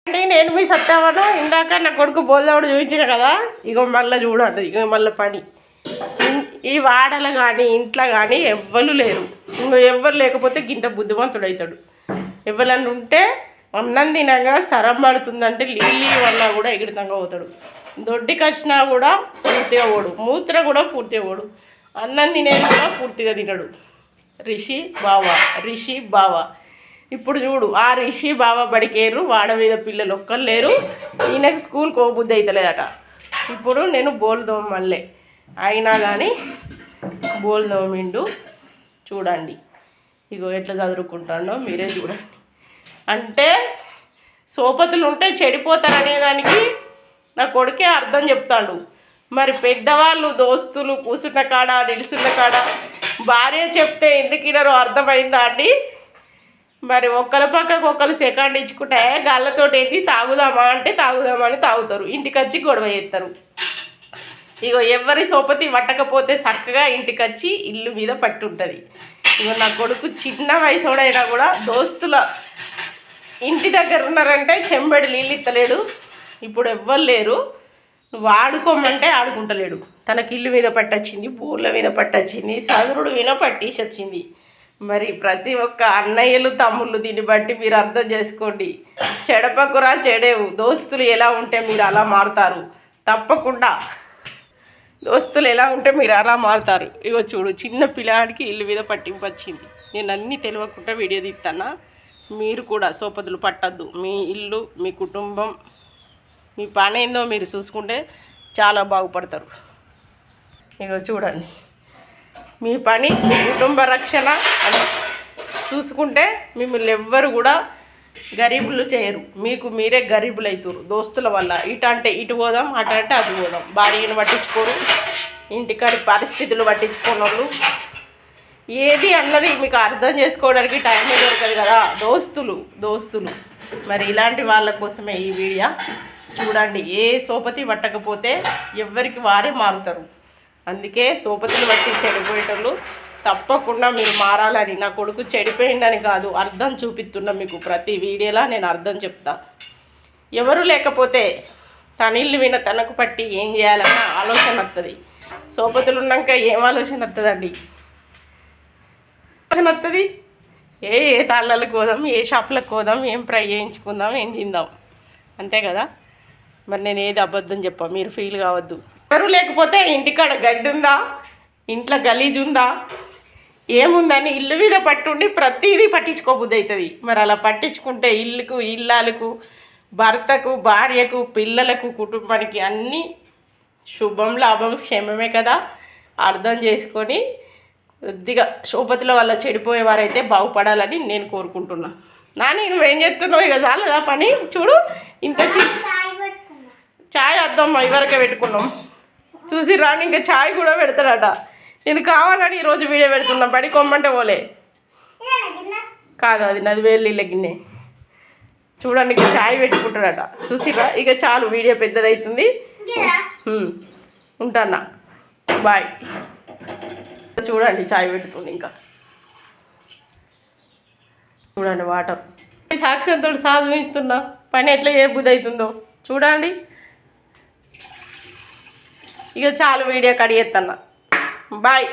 అంటే నేను మీ సత్తావను ఇందాక నా కొడుకు బోల్దావుడు చూపించిన కదా, ఇగో మళ్ళీ చూడండి, ఇగో మళ్ళీ పని. ఈ వాడలు కానీ ఇంట్లో కానీ ఎవ్వరు లేరు. ఎవ్వరు లేకపోతే గింత బుద్ధిమంతుడు అవుతాడు. ఎవరన్నా ఉంటే అన్నం తినగా సరం పడుతుందంటే లీలీ వల్ల కూడా ఎగిరితంగా పోతాడు. దొడ్డికి వచ్చినా కూడా పూర్తిగా పోడు, మూత్రం కూడా పూర్తిగా పోడు, అన్నం తినేది కూడా పూర్తిగా తినడు. రిషి బావ ఇప్పుడు చూడు, ఆ రిషి బావ బడికేరు, వాడ మీద పిల్లలు ఒక్కరు లేరు. ఈయనకి స్కూల్కి పోబుద్ధి అవుతలేదట. ఇప్పుడు నేను బోల్దోమ మళ్ళీ అయినా కానీ బోల్దోమిండు. చూడండి ఇగో ఎట్లా చదువుకుంటాడో మీరే చూడండి. అంటే సోపతులు ఉంటే చెడిపోతారనే దానికి నా కొడుకే అర్థం చెప్తాడు. మరి పెద్దవాళ్ళు దోస్తులు కూసున్న కాడ నిలుసున్న కాడ భార్య చెప్తే ఎందుకు వినరో అర్థమైందా అండి? మరి ఒకరి పక్కకు ఒకరు సెకండ్ ఇచ్చుకుంటే గాళ్ళతోటి ఏంటి తాగుదామా అంటే తాగుదామని తాగుతారు, ఇంటికి వచ్చి గొడవ చేస్తారు. ఇగో ఎవరి సోపతి పట్టకపోతే చక్కగా ఇంటికి వచ్చి ఇల్లు మీద పట్టుంటుంది. ఇగో నా కొడుకు చిన్న వయసుడైనా కూడా దోస్తుల ఇంటి దగ్గర ఉన్నారంటే చెంబడి నీళ్ళు ఇత్తలేడు. ఇప్పుడు ఎవ్వరు లేరు, నువ్వు ఆడుకోమంటే ఆడుకుంటలేడు. తనకి ఇల్లు మీద పట్టొచ్చింది, పూల మీద పట్టొచ్చింది, సదురుడు మీద పట్టేసి వచ్చింది. మరి ప్రతి ఒక్క అన్నయ్యలు తమ్ముళ్ళు దీన్ని బట్టి మీరు అర్థం చేసుకోండి. చెడపకురా చెడేవు, దోస్తులు ఎలా ఉంటే మీరు అలా మారుతారు. తప్పకుండా దోస్తులు ఎలా ఉంటే మీరు అలా మారుతారు. ఇగో చూడు, చిన్న పిల్లాడికి ఇల్లు మీద పట్టింపు వచ్చింది. నేను అన్నీ తెలియకుండా వీడియో తీస్తానా. మీరు కూడా సోపతులు పట్టద్దు. మీ ఇల్లు, మీ కుటుంబం, మీ పని ఏందో మీరు చూసుకుంటే చాలా బాగుపడతారు. ఇగో చూడండి, మీ పని కుటుంబ రక్షణ అని చూసుకుంటే మిమ్మల్ని ఎవ్వరు కూడా గరీబులు చేయరు. మీకు మీరే గరీబులు అవుతారు దోస్తుల వల్ల. ఇటు అంటే ఇటు పోదాం, అటు అంటే అటు పోదాం. భార్యను పట్టించుకోరు, ఇంటికాడి పరిస్థితులు పట్టించుకోని వాళ్ళు ఏది అన్నది మీకు అర్థం చేసుకోవడానికి టైమే దొరకదు కదా. దోస్తులు మరి ఇలాంటి వాళ్ళ కోసమే ఈ వీడియో. చూడండి, ఏ సోపతి పట్టకపోతే ఎవరికి వారే మారుతారు. అందుకే సోపతులు పట్టి చెడిపోయేటోళ్ళు తప్పకుండా మీరు మారాలని. నా కొడుకు చెడిపోయిందని కాదు, అర్థం చూపిస్తున్నా మీకు. ప్రతి వీడియోలా నేను అర్థం చెప్తా. ఎవరు లేకపోతే తన ఇల్లు విన తనకు పట్టి ఏం చేయాలన్న ఆలోచన వస్తుంది. సోపతులు ఉన్నాక ఏం ఆలోచన వస్తుందండి? వస్తుంది ఏ తాళ్ళకు పోదాం, ఏ షాప్లకు పోదాం, ఏం ఫ్రై చేయించుకుందాం, ఏం తిందాం, అంతే కదా. మరి నేను ఏది అబద్ధం చెప్పా, మీరు ఫీల్ కావద్దు. ఎవరు లేకపోతే ఇంటికాడ గడ్డి ఉందా, ఇంట్లో గలీజు ఉందా, ఏముందని ఇల్లు మీద పట్టుండి ప్రతిదీ పట్టించుకోబుద్ధి అవుతుంది. మరి అలా పట్టించుకుంటే ఇల్లుకు, ఇల్లాలకు, భర్తకు, భార్యకు, పిల్లలకు, కుటుంబానికి అన్నీ శుభం లాభం క్షేమమే కదా. అర్థం చేసుకొని కొద్దిగా సోపతుల వల్ల చెడిపోయేవారైతే బాగుపడాలని నేను కోరుకుంటున్నా. నాని నువ్వేం చేస్తున్నావు? ఇక చాలదా పని? చూడు, ఇంత ఛాయ్ వద్దమ్మా, ఇవరకే పెట్టుకున్నాం. చూసి రాని ఇంకా ఛాయ్ కూడా పెడతాడట. నేను కావాలని ఈరోజు వీడియో పెడుతున్నా. బడి కొమ్మంటే పోలే కాదు, అది నది వేలు గిన్నె. చూడండి, ఇక ఛాయ్ పెట్టుకుంటాడట. చూసిరా, ఇక చాలు, వీడియో పెద్దదవుతుంది. ఉంటానా, బాయ్. చూడండి, ఛాయ్ పెట్టుతుంది. ఇంకా చూడండి, వాటర్ సాక్ష్యంతో సాధిస్తున్నా. పని ఎట్లా ఏ బుద్ధి అవుతుందో చూడండి. ఇక చాలు, వీడియో కడిగేస్తున్నా. బాయ్.